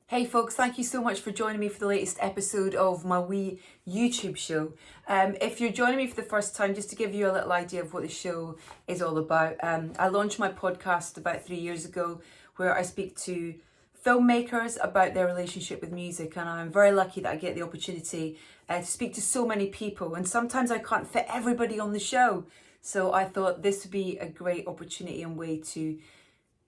Hey folks, thank you so much for joining me for the latest episode of my wee YouTube show. If you're joining me for the first time, just to give you a little idea of what the show is all about, I launched my podcast about 3 years ago where I speak to filmmakers about their relationship with music, and I'm very lucky that I get the opportunity to speak to so many people, and sometimes I can't fit everybody on the show. So I thought this would be a great opportunity and way to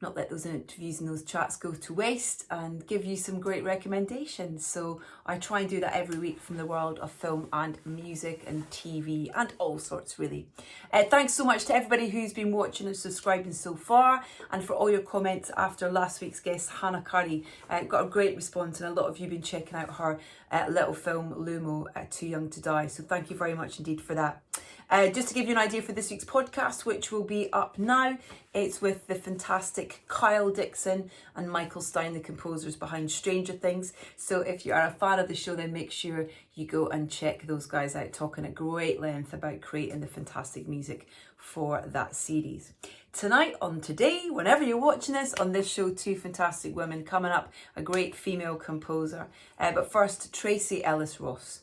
not let those interviews and those chats go to waste and give you some great recommendations. So I try and do that every week from the world of film and music and TV and all sorts really. Thanks so much to everybody who's been watching and subscribing so far, and for all your comments after last week's guest Hannah Curry. Got a great response, and a lot of you have been checking out her little film Lumo, Too Young to Die. So thank you very much indeed for that. Just to give you an idea for this week's podcast, which will be up now, it's with the fantastic Kyle Dixon and Michael Stein, the composers behind Stranger Things. So if you are a fan of the show, then make sure you go and check those guys out, talking at great length about creating the fantastic music for that series. Tonight, on Today, whenever you're watching this, on this show, two fantastic women coming up, a great female composer. But first, Tracee Ellis Ross.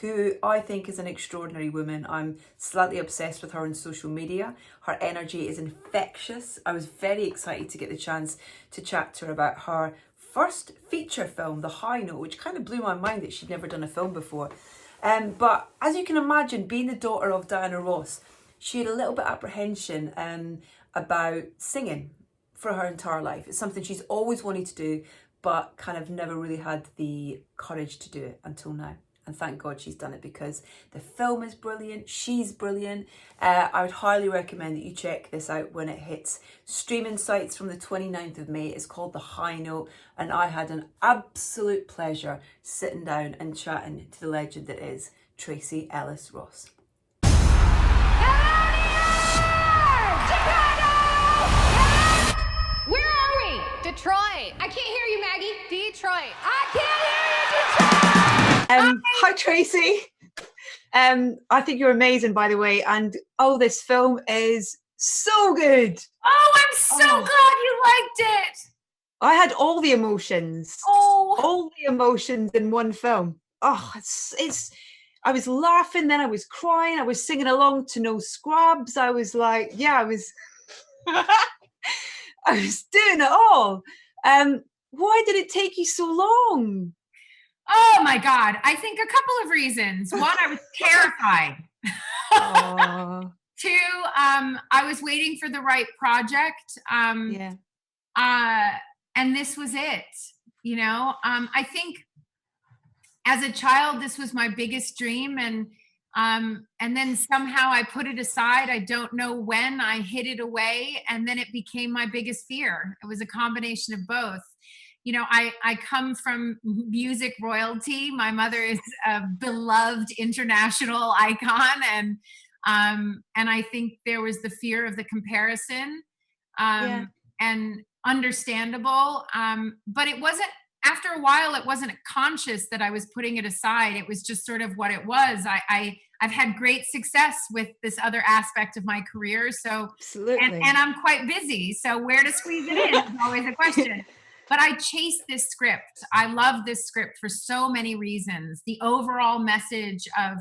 Who I think is an extraordinary woman. I'm slightly obsessed with her on social media. Her energy is infectious. I was very excited to get the chance to chat to her about her first feature film, The High Note, which kind of blew my mind that she'd never done a film before. But as you can imagine, being the daughter of Diana Ross, she had a little bit of apprehension about singing for her entire life. It's something she's always wanted to do, but kind of never really had the courage to do it until now. And thank God she's done it, because the film is brilliant, she's brilliant. I would highly recommend that you check this out when it hits streaming sites from the 29th of May. It's called The High Note, and I had an absolute pleasure sitting down and chatting to the legend that is Tracee Ellis Ross. Where are we? Detroit. I can't hear you, Maggie. Detroit. I can't hear you, Detroit. Hi Tracee. I think you're amazing, by the way, and this film is so good. Oh, I'm so glad you liked it. I had all the emotions. All the emotions in one film. I was laughing, then I was crying, I was singing along to No Scrubs. I was like, I was I was doing it all. Why did it take you so long? Oh my God. I think a couple of reasons. One, I was terrified. Two, I was waiting for the right project. And this was it. You know, I think as a child, this was my biggest dream. And then somehow I put it aside. I don't know when I hid it away. And then it became my biggest fear. It was a combination of both. You know, I come from music royalty. My mother is a beloved international icon. And I think there was the fear of the comparison, and understandable. But it wasn't, after a while, it wasn't conscious that I was putting it aside. It was just sort of what it was. I've had great success with this other aspect of my career. So, absolutely. And I'm quite busy. So where to squeeze it in is always a question. But I chased this script. I love this script for so many reasons. The overall message of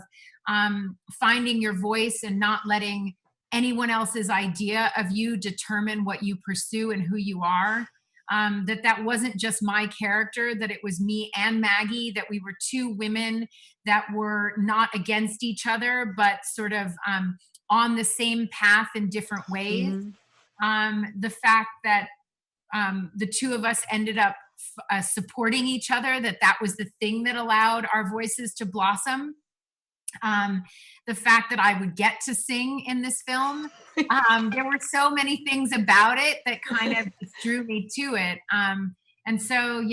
finding your voice and not letting anyone else's idea of you determine what you pursue and who you are. That wasn't just my character, that it was me and Maggie, that we were two women that were not against each other, but sort of on the same path in different ways. Mm-hmm. The fact that the two of us ended up supporting each other, that was the thing that allowed our voices to blossom. The fact that I would get to sing in this film. There were so many things about it that kind of drew me to it. And so,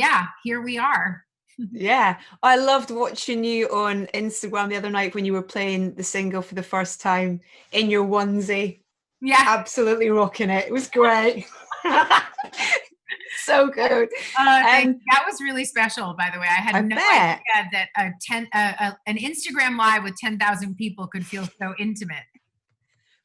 here we are. Yeah, I loved watching you on Instagram the other night when you were playing the single for the first time in your onesie. Yeah. Absolutely rocking it. It was great. So good. That was really special, by the way. I had no idea that an Instagram live with 10,000 people could feel so intimate.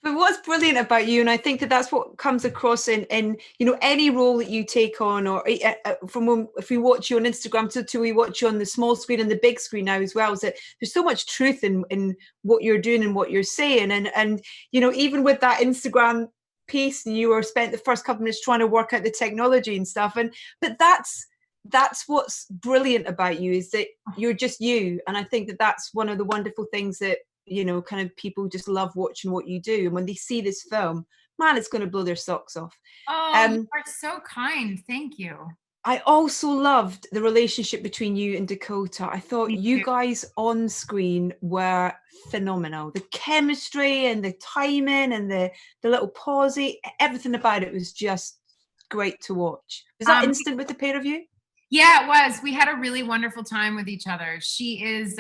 But what's brilliant about you, and I think that that's what comes across in any role that you take on, or if we watch you on Instagram to we watch you on the small screen and the big screen now as well, is that there's so much truth in what you're doing and what you're saying, and even with that Instagram piece, and you were spent the first couple of minutes trying to work out the technology and stuff, but that's what's brilliant about you, is that you're just you, and I think that that's one of the wonderful things that kind of people just love watching what you do. And when they see this film, man, it's going to blow their socks off. Oh, you are so kind. Thank you. I also loved the relationship between you and Dakota. I thought you guys on screen were phenomenal. The chemistry and the timing and the little pausey, everything about it was just great to watch. Was that instant with the pair of you? Yeah, it was. We had a really wonderful time with each other. She has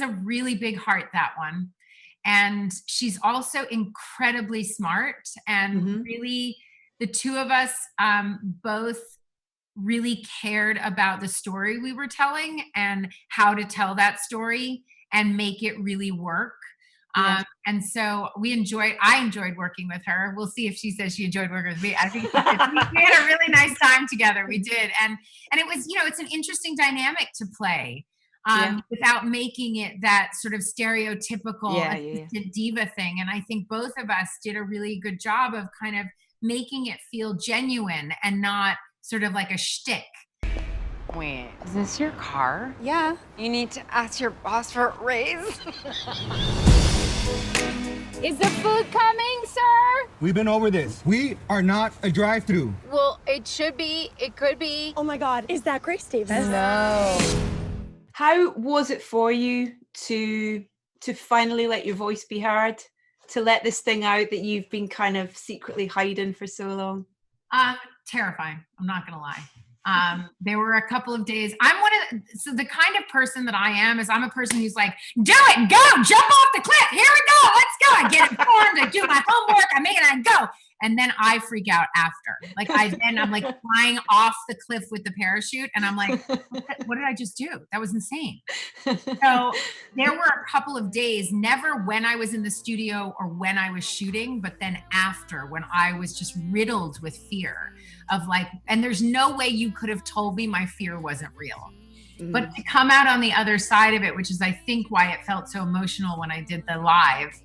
a really big heart, that one. And she's also incredibly smart, and really the two of us both really cared about the story we were telling and how to tell that story and make it really work. And so I enjoyed working with her. We'll see if she says she enjoyed working with me. I think we had a really nice time together. We did. And it was, it's an interesting dynamic to play without making it that sort of stereotypical diva thing. And I think both of us did a really good job of kind of making it feel genuine and not sort of like a shtick. Wait, is this your car? Yeah. You need to ask your boss for a raise. Is the food coming, sir? We've been over this. We are not a drive-through. Well, it should be. It could be. Oh my God, is that Grace Davis? No. How was it for you to finally let your voice be heard, to let this thing out that you've been kind of secretly hiding for so long? Terrifying. I'm not going to lie. There were a couple of days. So the kind of person that I am is I'm a person who's like, do it, go, jump off the cliff. Here we go. Let's go. I get informed. I do my homework. I make it. I go. And then I freak out after. I'm like flying off the cliff with the parachute. And I'm like, what did I just do? That was insane. So there were a couple of days, never when I was in the studio or when I was shooting, but then after, when I was just riddled with fear of and there's no way you could have told me my fear wasn't real. But to come out on the other side of it, which is I think why it felt so emotional when I did the live,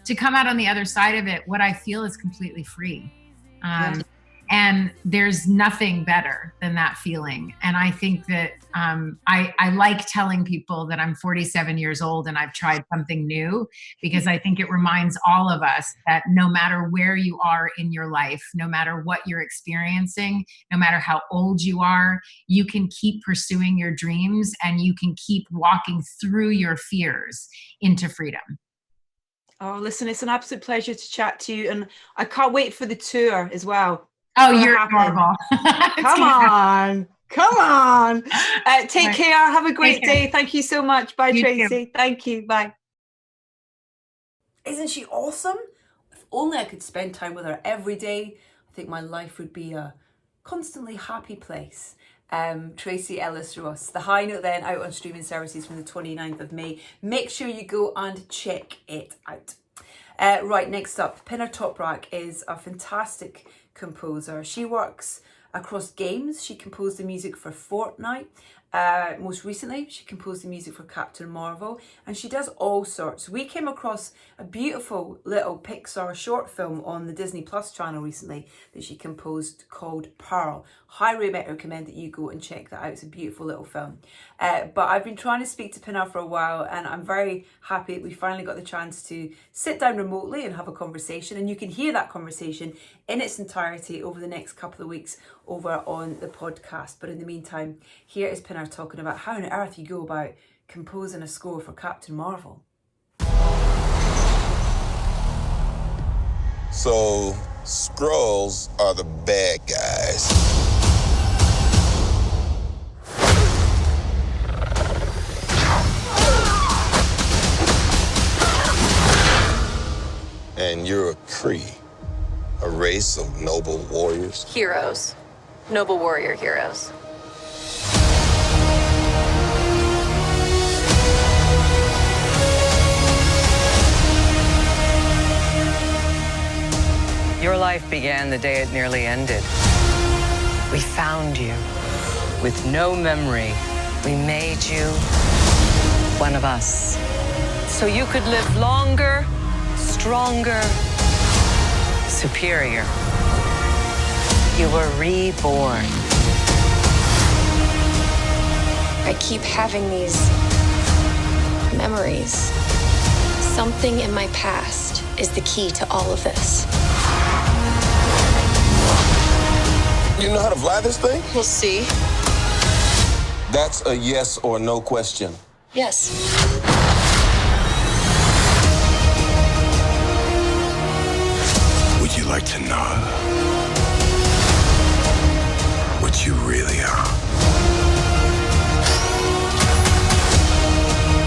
to come out on the other side of it, what I feel is completely free. And there's nothing better than that feeling. And I think that I like telling people that I'm 47 years old and I've tried something new, because I think it reminds all of us that no matter where you are in your life, no matter what you're experiencing, no matter how old you are, you can keep pursuing your dreams and you can keep walking through your fears into freedom. Oh, listen, it's an absolute pleasure to chat to you. And I can't wait for the tour as well. Oh, you're adorable. Come on. Take care. Have a great day. Thank you so much. Bye, Tracee. Thank you. Bye. Isn't she awesome? If only I could spend time with her every day, I think my life would be a constantly happy place. Tracee Ellis Ross. The High Note then out on streaming services from the 29th of May. Make sure you go and check it out. Right, next up, Pinar Toprak is a fantastic composer. She works across games. She composed the music for Fortnite. Most recently, she composed the music for Captain Marvel, and she does all sorts. We came across a beautiful little Pixar short film on the Disney Plus channel recently that she composed called Pearl. Highly recommend that you go and check that out. It's a beautiful little film. But I've been trying to speak to Pinar for a while, and I'm very happy that we finally got the chance to sit down remotely and have a conversation. And you can hear that conversation in its entirety over the next couple of weeks over on the podcast. But in the meantime, here is Pinar talking about how on earth you go about composing a score for Captain Marvel. So, Skrulls are the bad guys. And you're a Kree, a race of noble warriors. Heroes. Noble warrior heroes. Your life began the day it nearly ended. We found you with no memory. We made you one of us, so you could live longer, stronger, superior. You were reborn. I keep having these memories. Something in my past is the key to all of this. You know how to fly this thing? We'll see. That's a yes or no question. Yes. Would you like to know what you really are?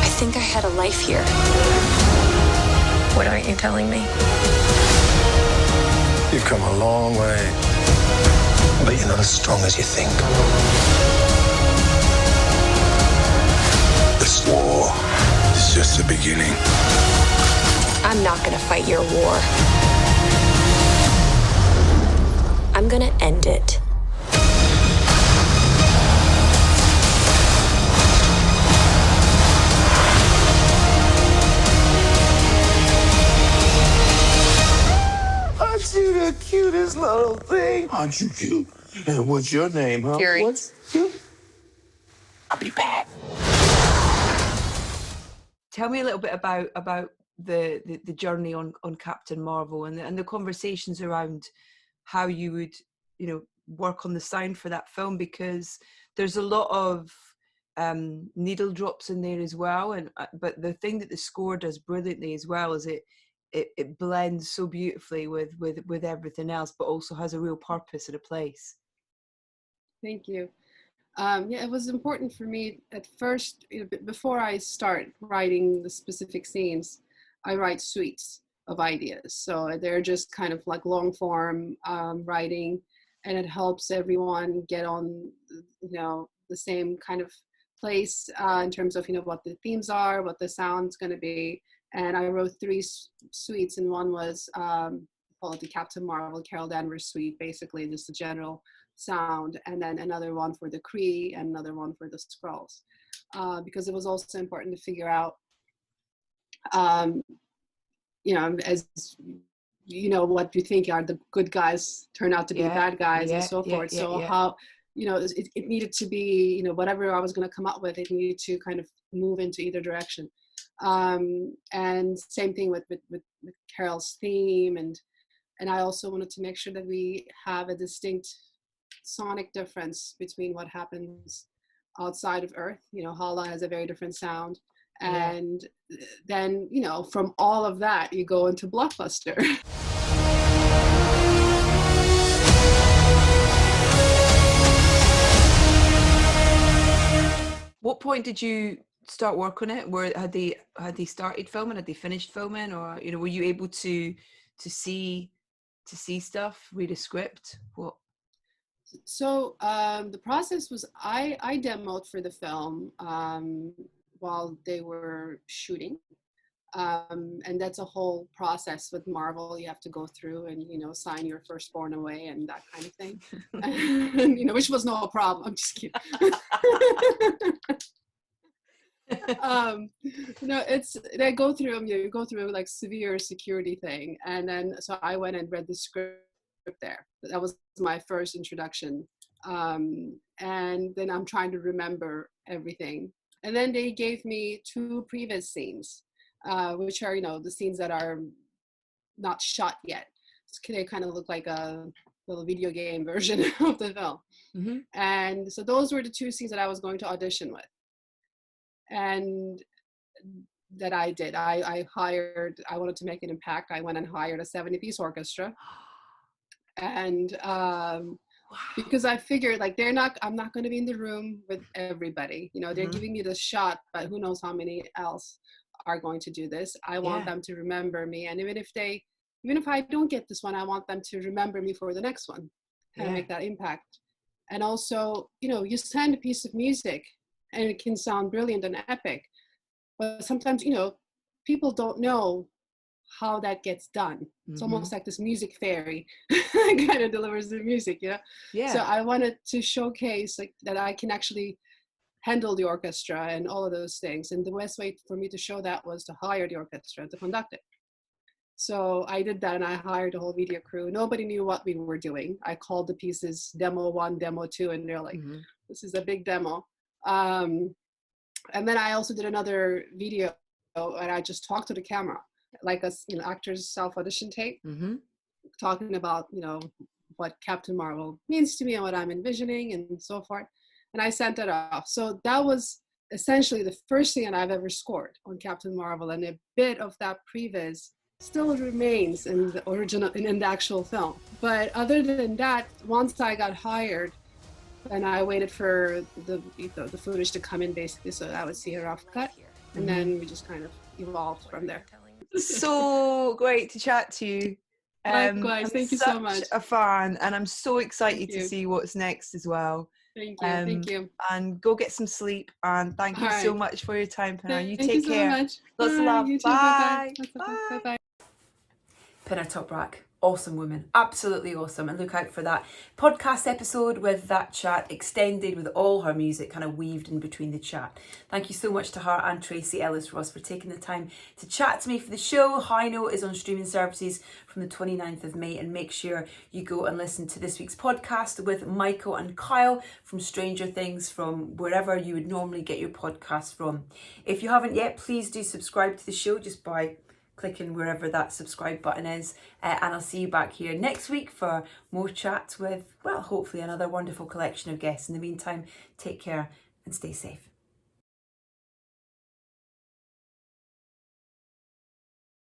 I think I had a life here. What aren't you telling me? You've come a long way, but you're not as strong as you think. This war is just the beginning. I'm not gonna fight your war. I'm gonna end it. Aren't you the cutest little thing? Aren't you cute? And what's your name, huh? Fury. What's you? I'll be back. Tell me a little bit about the journey on Captain Marvel and the conversations around how you would, you know, work on the sound for that film, because there's a lot of needle drops in there as well, and but the thing that the score does brilliantly as well is it blends so beautifully with everything else, but also has a real purpose and a place. Thank you. Yeah, it was important for me at first, you know, before I start writing the specific scenes, I write suites of ideas. So they're just kind of like long form writing, and it helps everyone get on, you know, the same kind of place in terms of, you know, what the themes are, what the sound's going to be. And I wrote 3 suites, and one was called the Captain Marvel Carol Danvers suite, basically just the general sound, and then another one for the Kree and another one for the Skrulls, because it was also important to figure out, you know, as you know, what you think are the good guys turn out to be bad guys and so forth. So how, you know, it needed to be, you know, whatever I was going to come up with, it needed to kind of move into either direction. And same thing with Carol's theme, and I also wanted to make sure that we have a distinct sonic difference between what happens outside of Earth. You know, Hala has a very different sound, and then, you know, from all of that you go into blockbuster. What point did you start work on it? Where had they started filming? Had they finished filming? Or, you know, were you able to see stuff, read a script? What? So the process was I demoed for the film while they were shooting, and that's a whole process with Marvel. You have to go through and, you know, sign your firstborn away and that kind of thing. And, you know, which was no problem. I'm just kidding. No, it's they go through, you go through like severe security thing, and then so I went and read the script there. That was my first introduction, and then I'm trying to remember everything, and then they gave me 2 previous scenes, which are, you know, the scenes that are not shot yet. They kind of look like a little video game version of the film. Mm-hmm. And so those were the 2 scenes that I was going to audition with. And that I did. I wanted to make an impact. I went and hired a 70-piece orchestra. And because I figured, like, I'm not going to be in the room with everybody. You know, they're giving me the shot, but who knows how many else are going to do this. I want them to remember me. And even if I don't get this one, I want them to remember me for the next one and make that impact. And also, you know, you send a piece of music and it can sound brilliant and epic, but sometimes, you know, people don't know how that gets done. It's almost like this music fairy kind of delivers the music, you know? Yeah. So I wanted to showcase like that I can actually handle the orchestra and all of those things. And the best way for me to show that was to hire the orchestra to conduct it. So I did that, and I hired a whole video crew. Nobody knew what we were doing. I called the pieces demo 1, demo 2, and they're like, this is a big demo. And then I also did another video, and I just talked to the camera, like a actor's self-audition tape, talking about, what Captain Marvel means to me and what I'm envisioning and so forth. And I sent it off. So that was essentially the first thing that I've ever scored on Captain Marvel, and a bit of that previs still remains in the original, in the actual film. But other than that, once I got hired, and I waited for the footage to come in, basically, so I would see a rough cut, and then we just kind of evolved from there. So great to chat to you. Likewise, thank you so much. Such a fan, and I'm so excited to see what's next as well. Thank you, thank you. And go get some sleep, and thank you so much for your time, Pinar. You Thank take you so care. much. Lots of love. You too. Bye. Bye. Bye. Pinar Toprak, awesome woman, absolutely awesome, and look out for that podcast episode with that chat extended with all her music kind of weaved in between the chat. Thank you so much to her and Tracee Ellis Ross for taking the time to chat to me for the show. High Note is on streaming services from the 29th of May, and make sure you go and listen to this week's podcast with Michael and Kyle from Stranger Things, from wherever you would normally get your podcast from. If you haven't yet, please do subscribe to the show just by clicking wherever that subscribe button is, and I'll see you back here next week for more chats with, well, hopefully another wonderful collection of guests. In the meantime, take care and stay safe.